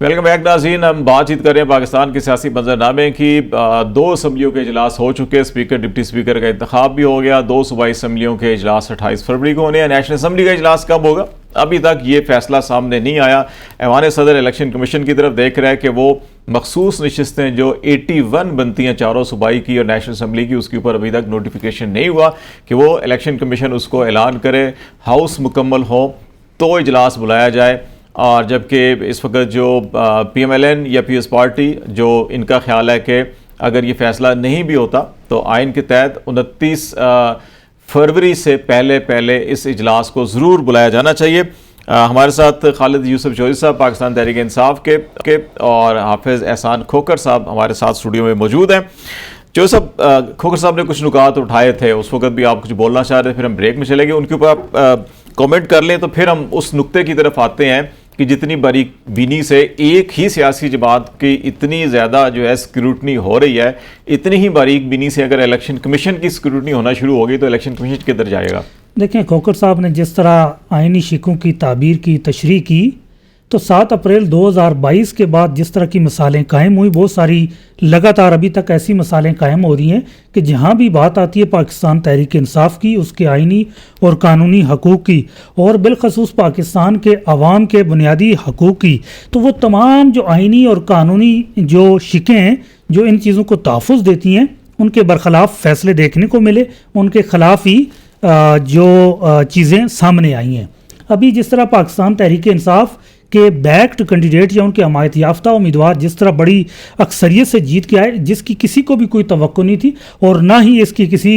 Welcome back नाज़रीन। हम बातचीत कर रहे हैं पाकिस्तान के सियासी मंजरनामे की। दो असम्बलियों के इजलास हो चुके हैं, स्पीकर डिप्टी स्पीकर का इंतखाब भी हो गया। दो सूबाई असम्बलियों के इजलास 28 फरवरी को होने हैं। नेशनल असम्बली का इजलास कब होगा अभी तक ये फैसला सामने नहीं आया। ऐवान सदर इलेक्शन कमीशन की तरफ देख रहा है कि वो मखसूस नशिस्तें जो 81 बनती हैं चारों सूबाई की और नेशनल असम्बली की, उसके ऊपर अभी तक नोटिफिकेशन नहीं हुआ कि वो इलेक्शन कमीशन उसको ऐलान करे, हाउस मुकम्मल हो तो इजलास बुलाया जाए। और जबकि इस वक्त जो PMLN या PS पार्टी, जो इनका ख्याल है कि अगर ये फैसला नहीं भी होता तो आइन के तहत 29 फरवरी से पहले इस इजलास को ज़रूर बुलाया जाना चाहिए। हमारे साथ खालिद यूसुफ चौधरी साहब पाकिस्तान तहरीक इंसाफ के और हाफिज़ एहसान खोखर साहब हमारे साथ स्टूडियो में मौजूद हैं। चौधरी साहब, खोखर साहब ने कुछ नुकात उठाए थे, उस वक्त भी आप कुछ बोलना चाह रहे थे, फिर हम ब्रेक में चले गए, उनके ऊपर आप कमेंट कर लें तो फिर हम उस नुक्ते की तरफ आते हैं कि जितनी बारीक बीनी से एक ही सियासी जमात की इतनी ज़्यादा जो है स्क्रूटनी हो रही है, इतनी ही बारीक बीनी से अगर इलेक्शन कमीशन की स्क्रूटनी होना शुरू होगी तो इलेक्शन कमीशन किधर जाएगा? देखें, खोखर साहब ने जिस तरह आइनी शिकों की ताबीर की, तशरीह की, तो 7 अप्रैल 2022 के बाद जिस तरह की मिसालें कायम हुई, बहुत सारी लगातार अभी तक ऐसी मिसालें कायम हो रही हैं कि जहाँ भी बात आती है पाकिस्तान तहरीक इंसाफ की, उसके आइनी और कानूनी हकूक़ की, और बिलखसूस पाकिस्तान के अवाम के बुनियादी हकूक़ की, तो वो तमाम जो आइनी और कानूनी जो शिकें हैं जो इन चीज़ों को तहफ़्फ़ुज़ देती हैं, उनके बरखिलाफ़ फ़ैसले देखने को मिले, उनके ख़िलाफ़ ही जो चीज़ें सामने आई हैं। अभी जिस तरह पाकिस्तान तहरीक इंसाफ के बैक्ड कैंडिडेट या उनके हमायत याफ्ता उम्मीदवार जिस तरह बड़ी अक्सरियत से जीत के आए, जिसकी किसी को भी कोई तवक्को नहीं थी और ना ही इसकी किसी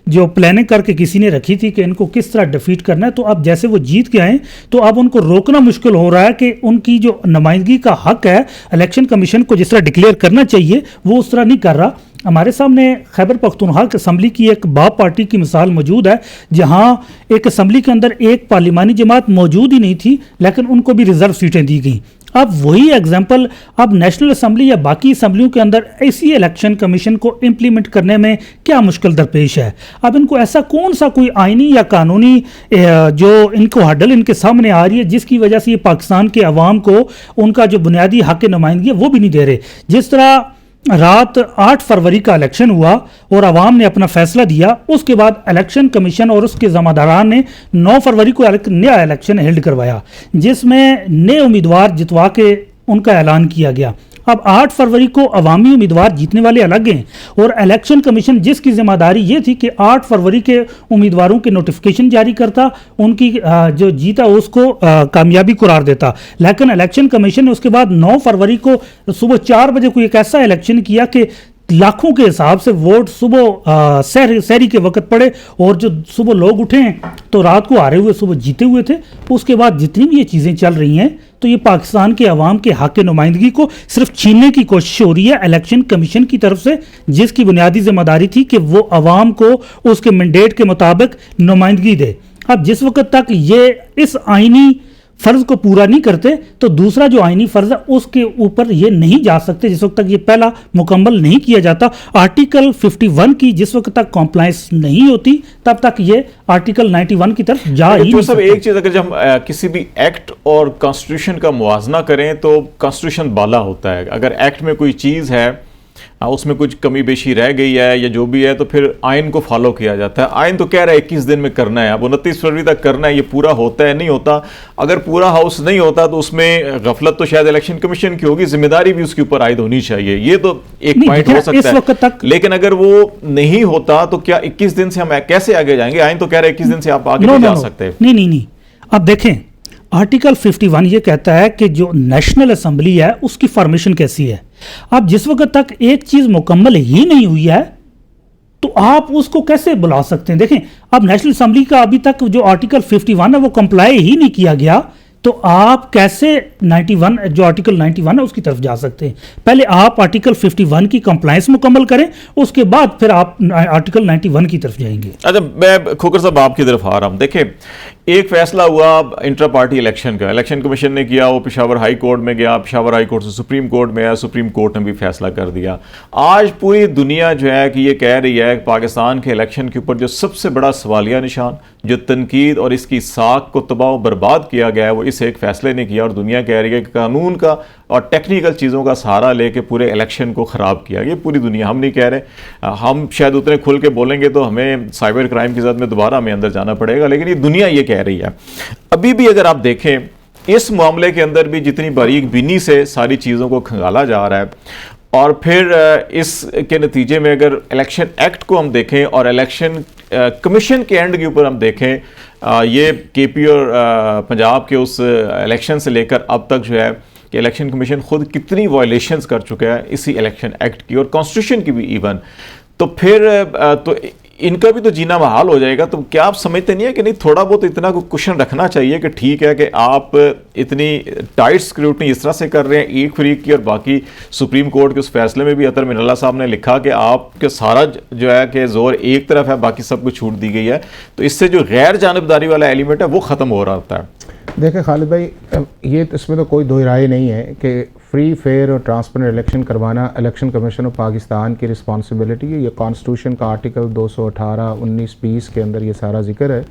जो प्लानिंग करके किसी ने रखी थी कि इनको किस तरह डिफीट करना है, तो अब जैसे वो जीत के आए तो अब उनको रोकना मुश्किल हो रहा है कि उनकी जो नुमाइंदगी का हक है इलेक्शन कमीशन को जिस तरह डिक्लेयर करना चाहिए वो उस तरह नहीं कर रहा। हमारे सामने खैबर पख्तूनख्वा असम्बली की एक बाप पार्टी की मिसाल मौजूद है, जहां एक असम्बली के अंदर एक पार्लिमानी जमात मौजूद ही नहीं थी लेकिन उनको भी रिजर्व सीटें दी गई। अब वही एग्जाम्पल अब नेशनल असम्बली या बाकी असम्बलियों के अंदर ऐसी इलेक्शन कमीशन को इम्प्लीमेंट करने में क्या मुश्किल दरपेश है? अब इनको ऐसा कौन सा कोई आइनी या कानूनी जो इनको हडल इनके सामने आ रही है जिसकी वजह से ये पाकिस्तान के अवाम को उनका जो बुनियादी हक नुमाइंदगी है वो भी नहीं दे रहे? जिस तरह रात 8 फरवरी का इलेक्शन हुआ और अवाम ने अपना फैसला दिया, उसके बाद इलेक्शन कमीशन और उसके ज़मादारान ने 9 फरवरी को नया इलेक्शन हेल्ड करवाया जिसमें नए उम्मीदवार जितवा के उनका ऐलान किया गया। अब 8 फरवरी को अवामी उम्मीदवार जीतने वाले अलग हैं और इलेक्शन कमीशन जिसकी जिम्मेदारी ये थी कि 8 फरवरी के उम्मीदवारों के नोटिफिकेशन जारी करता, उनकी जो जीता उसको कामयाबी करार देता, लेकिन इलेक्शन कमीशन ने उसके बाद 9 फरवरी को सुबह 4 बजे को एक ऐसा इलेक्शन किया कि लाखों के हिसाब से वोट सुबह सहरी के वक्त पड़े और जो सुबह लोग उठे तो रात को हारे हुए सुबह जीते हुए थे। उसके बाद जितनी भी ये चीज़ें चल रही हैं तो ये पाकिस्तान के अवाम के हक नुमाइंदगी को सिर्फ छीनने की कोशिश हो रही है इलेक्शन कमीशन की तरफ से, जिसकी बुनियादी जिम्मेदारी थी कि वो अवाम को उसके मैंडेट के मुताबिक नुमाइंदगी दे। अब जिस वक्त तक ये इस आइनी फ़र्ज़ को पूरा नहीं करते तो दूसरा जो आइनी फ़र्ज़ है उसके ऊपर ये नहीं जा सकते जिस वक्त तक ये पहला मुकम्मल नहीं किया जाता। आर्टिकल 51 की जिस वक्त तक कॉम्प्लाइंस नहीं होती तब तक ये आर्टिकल 91 की तरफ जा ही नहीं सकते। एक चीज़, अगर जब हम किसी भी एक्ट और कॉन्स्टिट्यूशन का मुवाजना करें तो कॉन्स्टिट्यूशन बाला होता है। अगर एक्ट में कोई चीज़ है उसमें कुछ कमी बेशी रह गई है या जो भी है तो फिर आइन को फॉलो किया जाता है। आइन तो कह रहा है 21 दिन में करना है, अब 29 फरवरी तक करना है, ये पूरा होता है नहीं होता? अगर पूरा हाउस नहीं होता तो उसमें गफलत तो शायद इलेक्शन कमीशन की होगी, जिम्मेदारी भी उसके ऊपर आयद होनी चाहिए, ये तो एक पॉइंट हो सकता है तक। लेकिन अगर वो नहीं होता तो क्या 21 दिन से हम कैसे आगे जाएंगे? आइन तो कह रहा है 21 दिन से आप आगे नहीं जा सकते। नहीं, अब देखें आर्टिकल 51 ये कहता है कि जो नेशनल असम्बली है उसकी फॉर्मेशन कैसी है। अब जिस वक्त तक एक चीज मुकम्मल ही नहीं हुई है तो आप उसको कैसे बुला सकते हैं? देखें, अब नेशनल असम्बली का अभी तक जो आर्टिकल 51 है वो कंप्लाई ही नहीं किया गया तो आप कैसे 91 जो आर्टिकल 91 है उसकी तरफ जा सकते हैं? पहले आप आर्टिकल 51 की कंप्लायंस मुकम्मल करें, उसके बाद फिर आप आर्टिकल 91 की तरफ जाएंगे। अच्छा, मैं खोखर साहब आपकी तरफ आ रहा हूँ। देखें, एक फैसला हुआ इंट्रा पार्टी इलेक्शन का, इलेक्शन कमीशन ने किया, वो पेशावर हाई कोर्ट में गया, पेशावर हाई कोर्ट से सुप्रीम कोर्ट में आया, सुप्रीम कोर्ट ने भी फैसला कर दिया। आज पूरी दुनिया जो है कि ये कह रही है कि पाकिस्तान के इलेक्शन के ऊपर जो सबसे बड़ा सवालिया निशान, जो तनकीद और इसकी साख को तबाह बर्बाद किया गया है, वो इस एक फैसले ने किया। और दुनिया कह रही है कि कानून का और टेक्निकल चीज़ों का सहारा लेके पूरे इलेक्शन को ख़राब किया। ये पूरी दुनिया, हम नहीं कह रहे, हम शायद उतने खुल के बोलेंगे तो हमें साइबर क्राइम की ज़द में दोबारा हमें अंदर जाना पड़ेगा, लेकिन ये दुनिया ये कह रही है। अभी भी अगर आप देखें इस मामले के अंदर भी जितनी बारीक बीनी से सारी चीज़ों को खंगाला जा रहा है, और फिर इसके नतीजे में अगर इलेक्शन एक्ट को हम देखें और इलेक्शन कमीशन के एंड के ऊपर हम देखें, ये केपी और पंजाब के उस इलेक्शन से लेकर अब तक जो है कि इलेक्शन कमीशन खुद कितनी वायलेशंस कर चुका है इसी इलेक्शन एक्ट की और कॉन्स्टिट्यूशन की भी इवन, तो फिर तो इनका भी तो जीना महाल हो जाएगा। तो क्या आप समझते नहीं है कि नहीं थोड़ा बहुत इतना को कुशन रखना चाहिए कि ठीक है कि आप इतनी टाइट स्क्रूटनी इस तरह से कर रहे हैं एक फरीक की, और बाकी सुप्रीम कोर्ट के उस फैसले में भी अतर मिनल्ला साहब ने लिखा कि आपके सारा जो है कि जोर एक तरफ है, बाकी सब कुछ छूट दी गई है, तो इससे जो गैर जानबदारी वाला एलिमेंट है वो ख़त्म हो रहा होता है। देखें खालिद भाई, ये इसमें तो कोई दो राय नहीं है कि फ्री फेयर और ट्रांसपेरेंट इलेक्शन करवाना इलेक्शन कमीशन ऑफ पाकिस्तान की रिस्पांसिबिलिटी है। ये कॉन्स्टिट्यूशन का आर्टिकल 218, 19, 20 के अंदर ये सारा जिक्र है,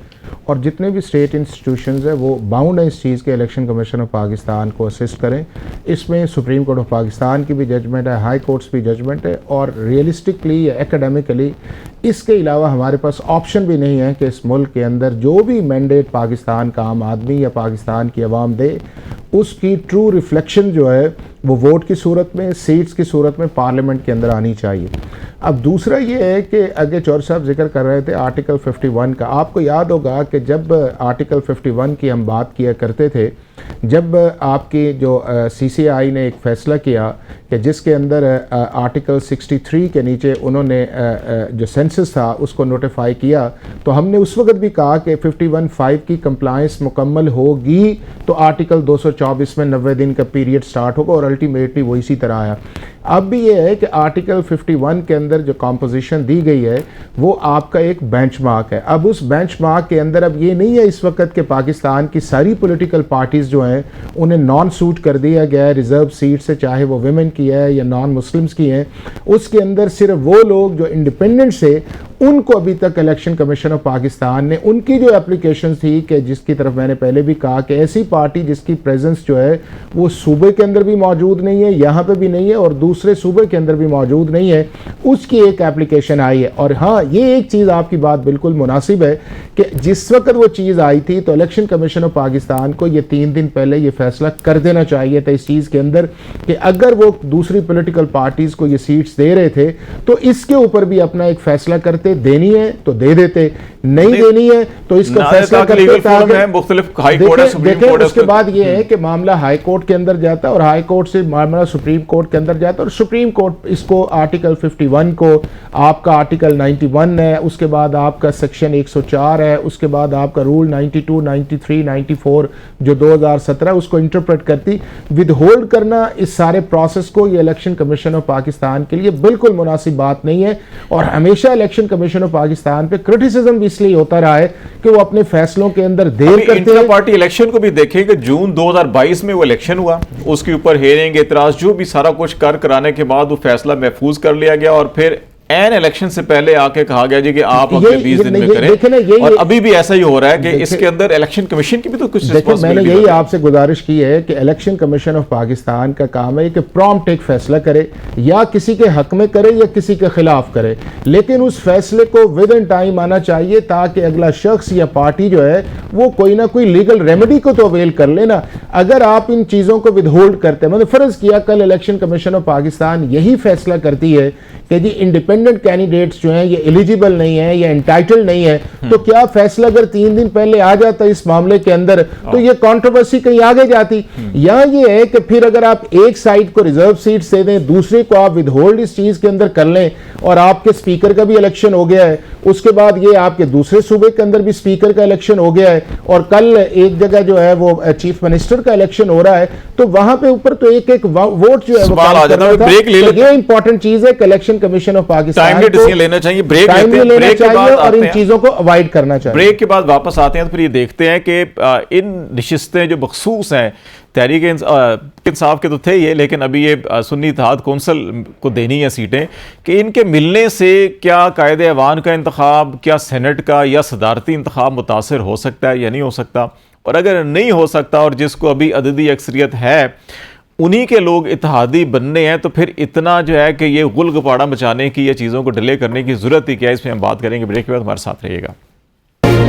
और जितने भी स्टेट इंस्टीट्यूशंस है वो बाउंड है इस चीज़ के इलेक्शन कमीशन ऑफ पाकिस्तान को असिस्ट करें। इसमें सुप्रीम कोर्ट ऑफ पाकिस्तान की भी जजमेंट है, हाई कोर्ट्स भी जजमेंट है, और रियलिस्टिकली या एकेडमिकली इसके अलावा हमारे पास ऑप्शन भी नहीं है कि इस मुल्क के अंदर जो भी मैंडेट पाकिस्तान का आम आदमी या पाकिस्तान की आवाम दे उसकी ट्रू रिफ्लेक्शन जो है वो वोट की सूरत में, सीट्स की सूरत में पार्लियामेंट के अंदर आनी चाहिए। अब दूसरा ये है कि आगे चौर साहब जिक्र कर रहे थे आर्टिकल 51 का। आपको याद होगा कि जब आर्टिकल 51 की हम बात किया करते थे, जब आपकी जो CCI ने एक फ़ैसला किया कि जिसके अंदर आर्टिकल 63 के नीचे उन्होंने जो सेंसस था उसको नोटिफाई किया, तो हमने उस वक्त भी कहा कि 51(5) की कंप्लायंस मुकम्मल होगी तो आर्टिकल 224 में 90 दिन का पीरियड स्टार्ट होगा, और अल्टीमेटली वो इसी तरह आया। अब भी ये है कि आर्टिकल 51 के अंदर जो कॉम्पोजिशन दी गई है वो आपका एक बेंचमार्क है। अब उस बेंचमार्क के अंदर अब ये नहीं है इस वक्त के पाकिस्तान की सारी पॉलिटिकल पार्टीज़ जो हैं उन्हें नॉन सूट कर दिया गया है रिज़र्व सीट से, चाहे वो विमेन की है या नॉन मुस्लिम्स की हैं। उसके अंदर सिर्फ वो लोग जो इंडिपेंडेंट से, उनको अभी तक इलेक्शन कमीशन ऑफ पाकिस्तान ने उनकी जो एप्लीकेशन थी कि जिसकी तरफ मैंने पहले भी कहा कि ऐसी पार्टी जिसकी प्रेजेंस जो है वो सूबे के अंदर भी मौजूद नहीं है, यहाँ पे भी नहीं है, और दूसरे सूबे के अंदर भी मौजूद नहीं है, उसकी एक एप्लीकेशन आई है। और हाँ, ये एक चीज़ आपकी बात बिल्कुल मुनासिब है कि जिस वक्त वो चीज़ आई थी तो इलेक्शन कमीशन ऑफ पाकिस्तान को ये 3 दिन पहले ये फैसला कर देना चाहिए था इस चीज़ के अंदर कि अगर वो दूसरी पॉलिटिकल पार्टीज़ को ये सीट्स दे रहे थे तो इसके ऊपर भी अपना एक फैसला करते, देनी है तो दे देते, नहीं देनी है तो इसका फैसला करते। देखें उसके बाद ये है कि मामला हाई कोर्ट के अंदर जाता है और हाई कोर्ट से मामला सुप्रीम कोर्ट के अंदर जाता है, और सुप्रीम कोर्ट इसको आर्टिकल 51 को आपका आर्टिकल 91 है, उसके बाद आपका सेक्शन 104 है, उसके बाद आपका रूल 92, 93, 94 जो 2017 उसको इंटरप्रेट करती। विद होल्ड करना इस सारे प्रोसेस को ये इलेक्शन कमीशन ऑफ पाकिस्तान के लिए बिल्कुल मुनासिब बात नहीं है, और हमेशा इलेक्शन कमीशन ऑफ पाकिस्तान पे क्रिटिसिज्म भी इसलिए होता रहा है कि वो अपने फैसलों के अंदर देर करते हैं। पार्टी इलेक्शन को भी देखें कि जून 2022 में वो इलेक्शन हुआ, उसके ऊपर हेयरिंग, इतराज, जो भी सारा कुछ कराने के बाद वो फैसला महफूज कर लिया गया, और फिर एन इलेक्शन से पहले आके कहा गया जी कि आप अगले 20 दिन में करें, और अभी भी ऐसा ही हो रहा है कि इसके अंदर इलेक्शन कमीशन की भी तो कुछ मैंने यही आपसे गुजारिश की है कि इलेक्शन कमीशन ऑफ पाकिस्तान का काम है कि प्रॉम्प्ट एक फैसला करे, या किसी के हक में करे या किसी के खिलाफ करे, लेकिन उस फैसले को विद इन टाइम आना चाहिए ताकि अगला शख्स या पार्टी जो है वो कोई ना कोई लीगल रेमेडी को तो अवेल कर लेना। अगर आप इन चीज़ों को विदहोल्ड करते हैं, मतलब फ़र्ज़ किया कल इलेक्शन कमीशन ऑफ पाकिस्तान यही फैसला करती है कि जी इंडिपेंडेंट कैंडिडेट्स जो हैं ये एलिजिबल नहीं है या एंटाइटल्ड नहीं है, तो क्या फैसला अगर 3 दिन पहले आ जाता इस मामले के अंदर तो ये कंट्रोवर्सी कहीं आगे जाती। यहाँ ये है कि फिर अगर आप एक साइड को रिजर्व सीट दे दें, दूसरे को आप विदहोल्ड इस चीज के अंदर कर लें, और आपके स्पीकर का भी इलेक्शन हो गया है, उसके बाद ये आपके दूसरे सूबे के अंदर भी स्पीकर का इलेक्शन हो गया है, और कल एक जगह जो है वो चीफ मिनिस्टर का इलेक्शन हो रहा है, तो वहां पे ऊपर तो एक एक वोट जो है वो ब्रेक ले लेते। ये इंपॉर्टेंट चीज है, इलेक्शन कमीशन ऑफ पाकिस्तान को डिसीजन लेना चाहिए, ब्रेक लेना चाहिए और इन चीजों को अवॉइड करना चाहिए। ब्रेक के बाद वापस आते हैं तो फिर ये देखते हैं कि इन नशिस्तें जो मखसूस हैं तहरीक इंसाफ के तो थे ये, लेकिन अभी ये सुन्नी इत्तेहाद कौंसिल को देनी है सीटें, कि इनके मिलने से क्या कायदे ऐवान का इंतखाब, क्या सेनेट का या सदारती इंतखाब मुतासर हो सकता है या नहीं हो सकता, और अगर नहीं हो सकता और जिसको अभी अददी अक्सरियत है उन्हीं के लोग इत्तेहादी बनने हैं, तो फिर इतना जो है कि ये गुल गपाड़ा मचाने की या चीज़ों को डिले करने की ज़रूरत ही क्या है, इसमें हम बात करेंगे। ब्रेक के बाद हमारे साथ रहिएगा।